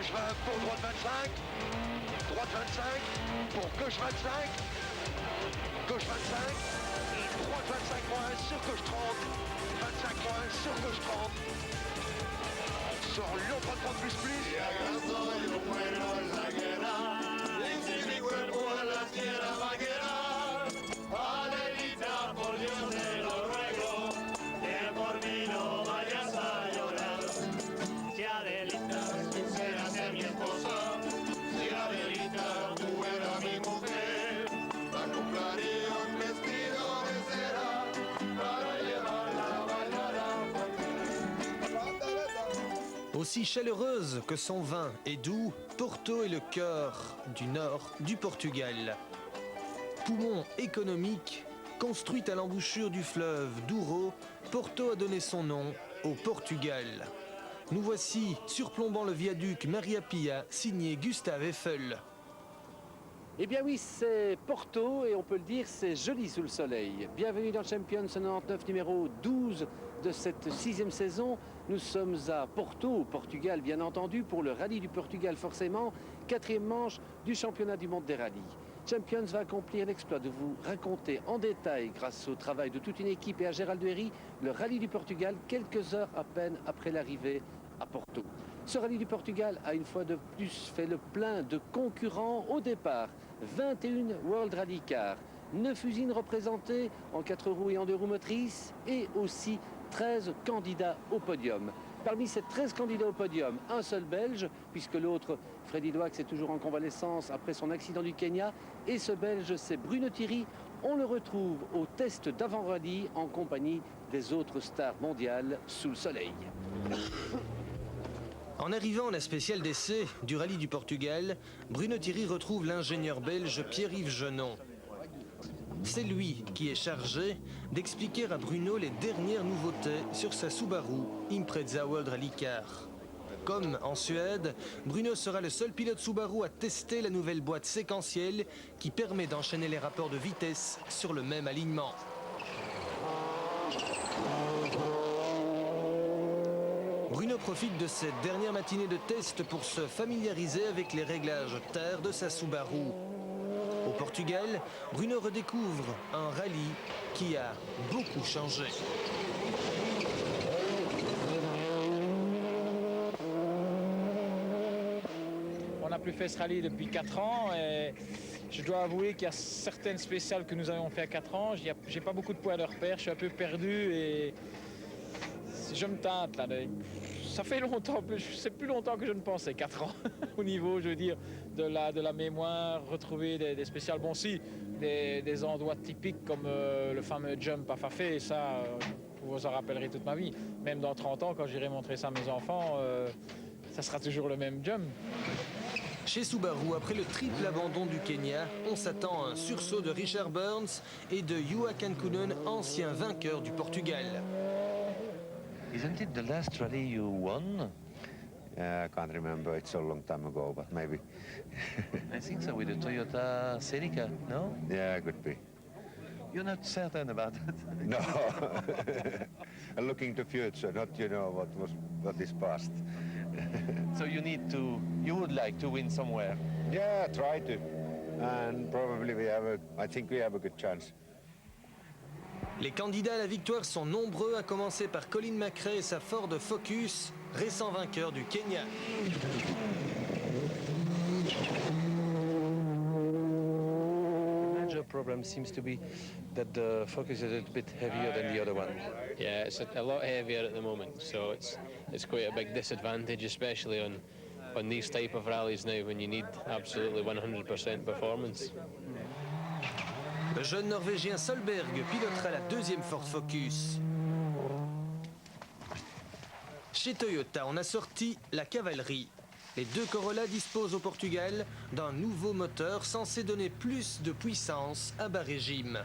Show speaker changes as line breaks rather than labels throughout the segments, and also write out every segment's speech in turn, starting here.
gauche 20 pour droite 25. Droite 25 pour gauche 25. Gauche 25. Droite 25 moins sur gauche 30. 25 moins sur gauche 30. Sur l'autre 30 plus plus.
Si acaso yo muero en la guerra, y si mi cuerpo en la tierra va a quedar, Adelita, por Dios te lo ruego, que por mí no vayas a llorar. Si Adelita quisiera ser mi esposa, si Adelita tú eras mi mujer, la compraría un vestido de cera para llevarla a bailar a
Aussi chaleureuse que son vin est doux, Porto est le cœur du nord du Portugal. Poumon économique, construite à l'embouchure du fleuve Douro, Porto a donné son nom au Portugal. Nous voici surplombant le viaduc Maria Pia, signé Gustave Eiffel.
Eh bien oui, c'est Porto et on peut le dire, c'est joli sous le soleil. Bienvenue dans Champions 99 numéro 12 de cette 6e saison. Nous sommes à Porto, au Portugal bien entendu, pour le rallye du Portugal forcément, 4e manche du championnat du monde des rallyes. Champions va accomplir l'exploit de vous raconter en détail, grâce au travail de toute une équipe et à Gérald Duhéry, le rallye du Portugal quelques heures à peine après l'arrivée à Porto. Ce rallye du Portugal a une fois de plus fait le plein de concurrents au départ. 21 World Rally Cars, 9 usines représentées en 4 roues et en 2 roues motrices et aussi 13 candidats au podium. Parmi ces 13 candidats au podium, un seul Belge, puisque l'autre, Freddy Loax, est toujours en convalescence après son accident du Kenya. Et ce Belge, c'est Bruno Thierry. On le retrouve au test d'avant-rallye en compagnie des autres stars mondiales sous le soleil.
En arrivant à la spéciale d'essai du rallye du Portugal, Bruno Thierry retrouve l'ingénieur belge Pierre-Yves Genon. C'est lui qui est chargé d'expliquer à Bruno les dernières nouveautés sur sa Subaru Impreza World Rally Car. Comme en Suède, Bruno sera le seul pilote Subaru à tester la nouvelle boîte séquentielle qui permet d'enchaîner les rapports de vitesse sur le même alignement. Bruno profite de cette dernière matinée de test pour se familiariser avec les réglages terre de sa Subaru. Au Portugal, Bruno redécouvre un rallye qui a beaucoup changé.
On n'a plus fait ce rallye depuis 4 ans et je dois avouer qu'il y a certaines spéciales que nous avons fait à 4 ans. J'ai pas beaucoup de points de repère, je suis un peu perdu et je me tâte là. Ça fait longtemps, c'est plus longtemps que je ne pensais, 4 ans, au niveau, je veux dire, de la mémoire, retrouver des spéciales. Bon, si, des endroits typiques comme le fameux jump à Fafé, ça, vous vous en rappellerez toute ma vie. Même dans 30 ans, quand j'irai montrer ça à mes enfants, ça sera toujours le même jump.
Chez Subaru, après le triple abandon du Kenya, on s'attend à un sursaut de Richard Burns et de Juha Kankkunen, ancien vainqueur du Portugal.
Isn't it the last rally you won?
I can't remember, it's so long time ago, but maybe.
I think so, with the Toyota Celica, no?
Yeah, could be.
You're not certain about that?
No. I'm looking to future, not, what is past.
So you would like to win somewhere?
Yeah, try to. And probably I think we have a good chance.
Les candidats à la victoire sont nombreux, à commencer par Colin McRae et sa Ford Focus, récent vainqueur du Kenya.
The major problem seems to be that the Focus is a little bit heavier than the other one.
Yeah, it's a lot heavier at the moment, so it's quite a big disadvantage, especially on these type of rallies now when you need absolutely 100% performance.
Le jeune Norvégien Solberg pilotera la deuxième Ford Focus. Chez Toyota, on a sorti la cavalerie. Les deux Corolla disposent au Portugal d'un nouveau moteur censé donner plus de puissance à bas régime.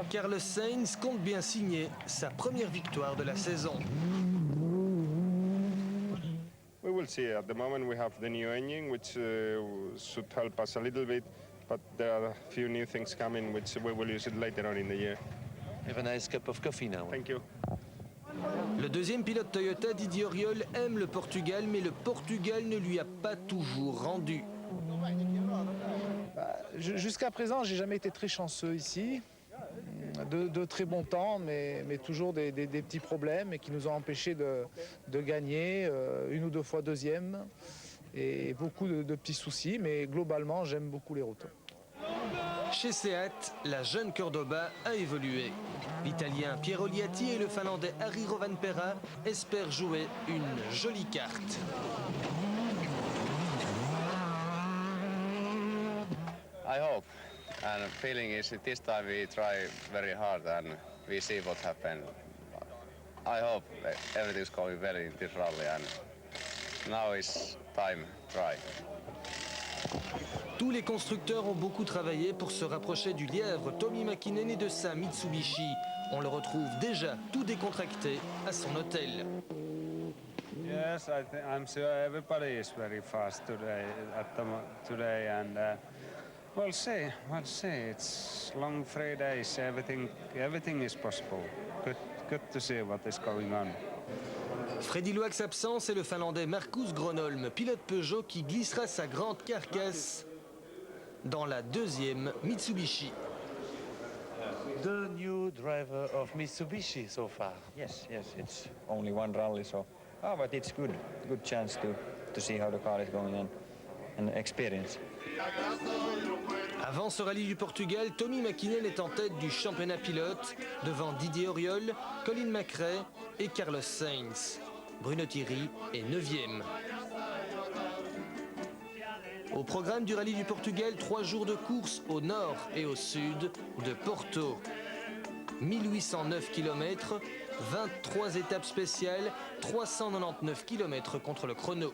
Carlos Sainz compte bien signer sa première victoire de la saison.
We will see. At the moment we have the new engine, which should help us a little bit, but there are a few new things coming, which we will use it later on in the year.
Have a nice cup of coffee now.
Thank you.
Le deuxième pilote Toyota, Didier Auriol, aime le Portugal, mais le Portugal ne lui a pas toujours rendu.
Jusqu'à présent, j'ai jamais été très chanceux ici. De très bons temps, mais toujours des petits problèmes et qui nous ont empêchés de gagner, une ou deux fois deuxième, et beaucoup de petits soucis, mais globalement, j'aime beaucoup les routes.
Chez Seat, la jeune Cordoba a évolué. L'Italien Piero Liatti et le Finlandais Harri Rovanperä espèrent jouer une jolie carte.
I hope, and feeling is this time we try very hard and we see what happens. I hope that everything's going well in this rally and now it's time to try.
Tous les constructeurs ont beaucoup travaillé pour se rapprocher du lièvre Tommi Mäkinen et de sa Mitsubishi. On le retrouve déjà tout décontracté à son hôtel.
Yes, I'm sure everybody is very fast today, and we'll see. It's long 3 days. Everything is possible. Good to see what is going on.
Freddy Loax absent, c'est le Finlandais Markus Gronholm, pilote Peugeot, qui glissera sa grande carcasse dans la deuxième Mitsubishi.
The new driver of Mitsubishi so far.
Yes, it's only one rally, so but it's good chance to see how the car is going and experience.
Avant ce rallye du Portugal, Tommi Mäkinen est en tête du championnat pilote devant Didier Auriol, Colin McRae et Carlos Sainz. Bruno Thierry est 9e. Au programme du rallye du Portugal, 3 jours de course au nord et au sud de Porto. 1809 km, 23 étapes spéciales, 399 km contre le chrono.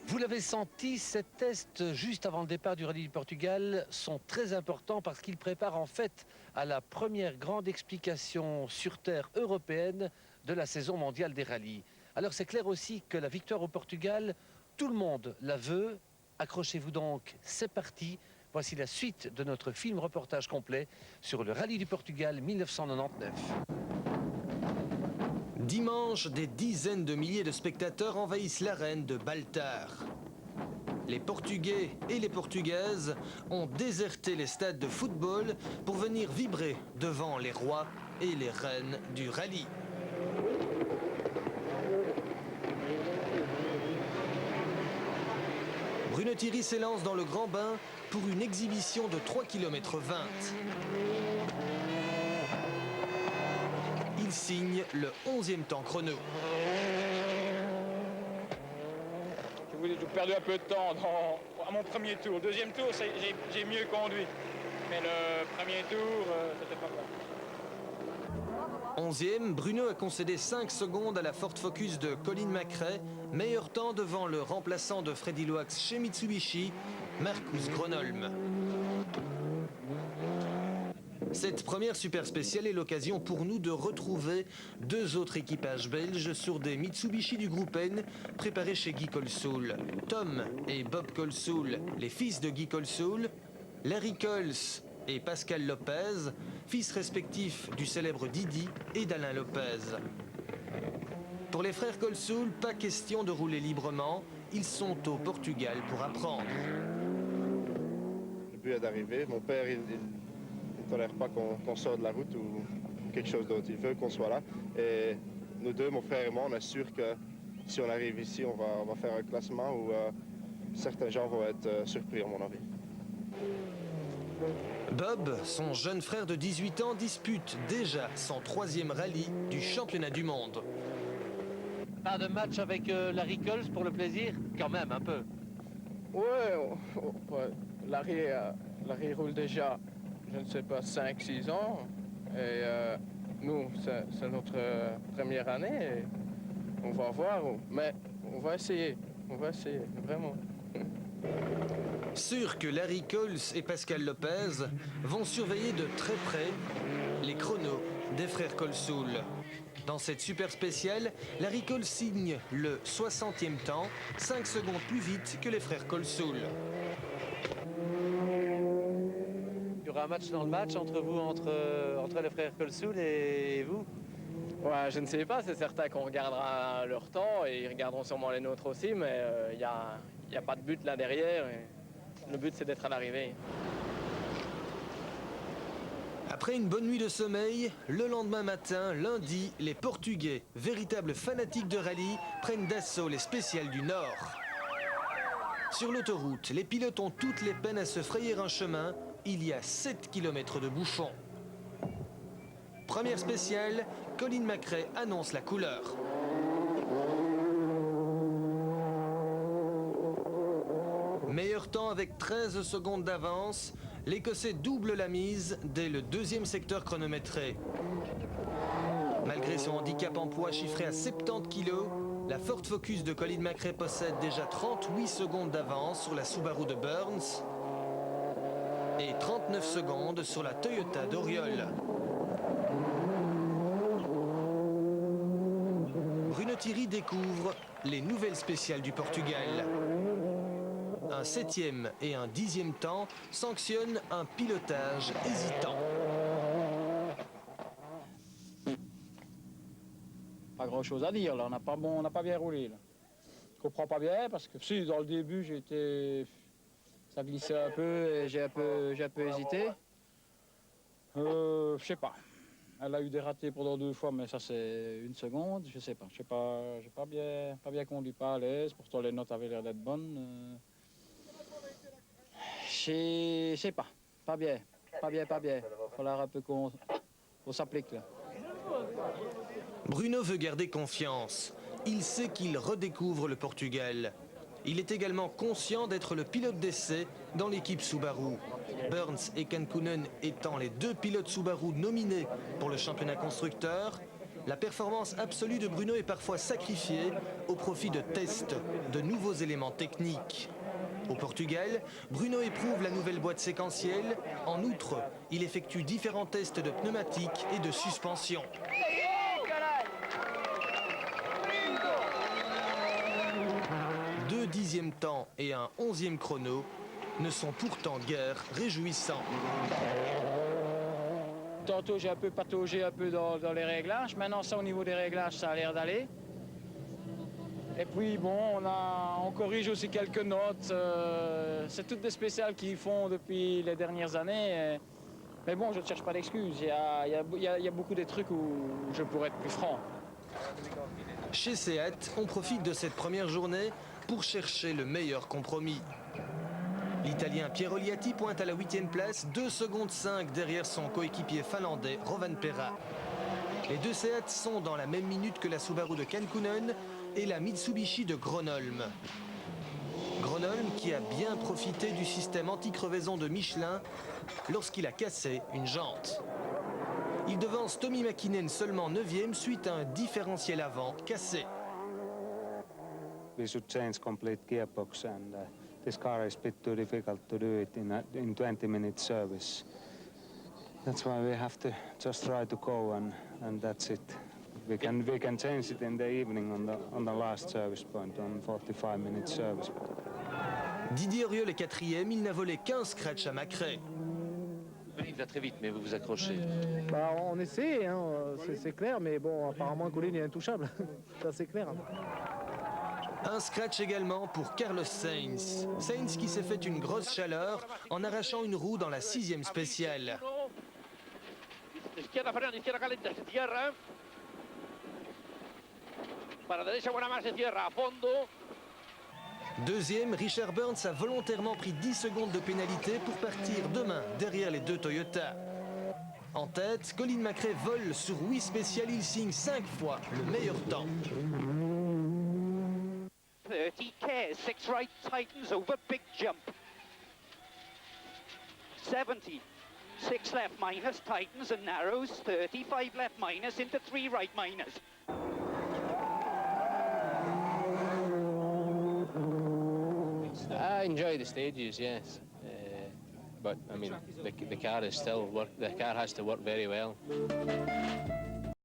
Vous l'avez senti, ces tests juste avant le départ du rallye du Portugal sont très importants parce qu'ils préparent en fait à la première grande explication sur terre européenne de la saison mondiale des rallyes. Alors c'est clair aussi que la victoire au Portugal, tout le monde la veut. Accrochez-vous donc, c'est parti. Voici la suite de notre film reportage complet sur le rallye du Portugal 1999.
Dimanche, des dizaines de milliers de spectateurs envahissent l'arène de Baltar. Les Portugais et les Portugaises ont déserté les stades de football pour venir vibrer devant les rois et les reines du rallye. Bruno Thierry s'élance dans le grand bain pour une exhibition de 3 km 20. Il signe le 11e temps chrono.
J'ai perdu un peu de temps à mon premier tour. Le deuxième tour, j'ai mieux conduit. Mais le premier tour, c'était pas bon.
11e, Bruno a concédé 5 secondes à la Ford Focus de Colin McRae. Meilleur temps devant le remplaçant de Freddy Loax chez Mitsubishi, Markus Gronholm. Cette première super spéciale est l'occasion pour nous de retrouver 2 autres équipages belges sur des Mitsubishi du groupe N préparés chez Guy Colsoul. Tom et Bob Colsoul, les fils de Guy Colsoul, Larry Coles et Pascal Lopez, fils respectifs du célèbre Didi et d'Alain Lopez. Pour les frères Colsoul, pas question de rouler librement, ils sont au Portugal pour apprendre.
Le but est d'arriver. Mon père, il ne tolère pas qu'on sorte de la route ou quelque chose d'autre. Il veut qu'on soit là. Et nous deux, mon frère et moi, on est sûr que si on arrive ici, on va faire un classement où certains gens vont être surpris, à mon avis.
Bob, son jeune frère de 18 ans, dispute déjà son 3e rallye du championnat du monde.
Pas de match avec Larry Coles pour le plaisir? Quand même, un peu.
Ouais. Larry roule déjà, je ne sais pas, 5-6 ans. Et nous, c'est notre première année. Et on va voir, mais on va essayer, vraiment.
Sûr que Larry Coles et Pascal Lopez vont surveiller de très près les chronos des frères Colsoul. Dans cette super spéciale, Larry Coles signe le 60e temps, 5 secondes plus vite que les frères Colsoul.
Il y
aura un match dans le match entre vous, entre les frères Colsoul et vous?
Ouais, je ne sais pas, c'est certain qu'on regardera leur temps et ils regarderont sûrement les nôtres aussi, mais il n'y a pas de but là derrière. Et le but, c'est d'être à l'arrivée.
Après une bonne nuit de sommeil, le lendemain matin, lundi, les Portugais, véritables fanatiques de rallye, prennent d'assaut les spéciales du Nord. Sur l'autoroute, les pilotes ont toutes les peines à se frayer un chemin. Il y a 7 km de bouchons. Première spéciale, Colin McRae annonce la couleur. Meilleur temps avec 13 secondes d'avance. L'Écossais double la mise dès le deuxième secteur chronométré. Malgré son handicap en poids chiffré à 70 kg, la Ford Focus de Colin McRae possède déjà 38 secondes d'avance sur la Subaru de Burns et 39 secondes sur la Toyota d'Oriol. Bruno Thierry découvre les nouvelles spéciales du Portugal. Un 7e et un 10e temps sanctionnent un pilotage hésitant.
Pas grand chose à dire là, on n'a pas bien roulé là. Je comprends pas bien parce que si dans le début ça glissait un peu et j'ai un peu hésité. Je sais pas. Elle a eu des ratés pendant 2 fois, mais ça c'est 1 seconde, je sais pas. J'ai pas bien conduit, pas à l'aise, pourtant les notes avaient l'air d'être bonnes. Je sais pas bien. Il va falloir un peu qu'on s'applique là.
Bruno veut garder confiance. Il sait qu'il redécouvre le Portugal. Il est également conscient d'être le pilote d'essai dans l'équipe Subaru. Burns et Kankkunen étant les 2 pilotes Subaru nominés pour le championnat constructeur, la performance absolue de Bruno est parfois sacrifiée au profit de tests, de nouveaux éléments techniques. Au Portugal, Bruno éprouve la nouvelle boîte séquentielle. En outre, il effectue différents tests de pneumatiques et de suspension. 2 10e temps et un 11e chrono ne sont pourtant guère réjouissants.
Tantôt j'ai un peu pataugé dans les réglages. Maintenant ça au niveau des réglages ça a l'air d'aller. Et puis bon, on corrige aussi quelques notes. C'est toutes des spéciales qu'ils font depuis les dernières années. Mais bon, je ne cherche pas d'excuses. Il y a beaucoup de trucs où je pourrais être plus franc.
Chez Seat, on profite de cette première journée pour chercher le meilleur compromis. L'Italien Piero Liatti pointe à la 8e place, 2 secondes 5 derrière son coéquipier finlandais Rovanperä. Les 2 Seat sont dans la même minute que la Subaru de Kankkunen et la Mitsubishi de Gronholm. Gronholm qui a bien profité du système anti-crevaison de Michelin lorsqu'il a cassé une jante. Il devance Tommi Mäkinen seulement 9e suite à un différentiel avant cassé.
We should change complete gearbox and this car is a bit too difficult to do it in 20-minute service. That's why we have to just try to go and that's it. We can change it in the evening on the last service point, on 45-minute service.
Didier Auriol est 4e, il n'a volé qu'un scratch à McRae.
Il va très vite, mais vous vous accrochez.
Bah, on essaie, hein, c'est clair, mais bon, apparemment Colin est intouchable. Ça c'est clair.
Un scratch également pour Carlos Sainz. Sainz qui s'est fait une grosse chaleur en arrachant une roue dans la 6e spéciale.
Izquierda Fernando, izquierda caliente, se cierra. Para derecha buena más, se cierra a fondo.
Deuxième, Richard Burns a volontairement pris 10 secondes de pénalité pour partir demain derrière les 2 Toyota. En tête, Colin McRae vole sur 8 spéciales, il signe 5 fois le meilleur temps.
30 K, 6 right tightens over big jump. 70, 6 left minus, tightens and narrows, 35 left minus into 3 right minus.
I enjoy the stages, yes. But I mean, the car is still the car has to work very well.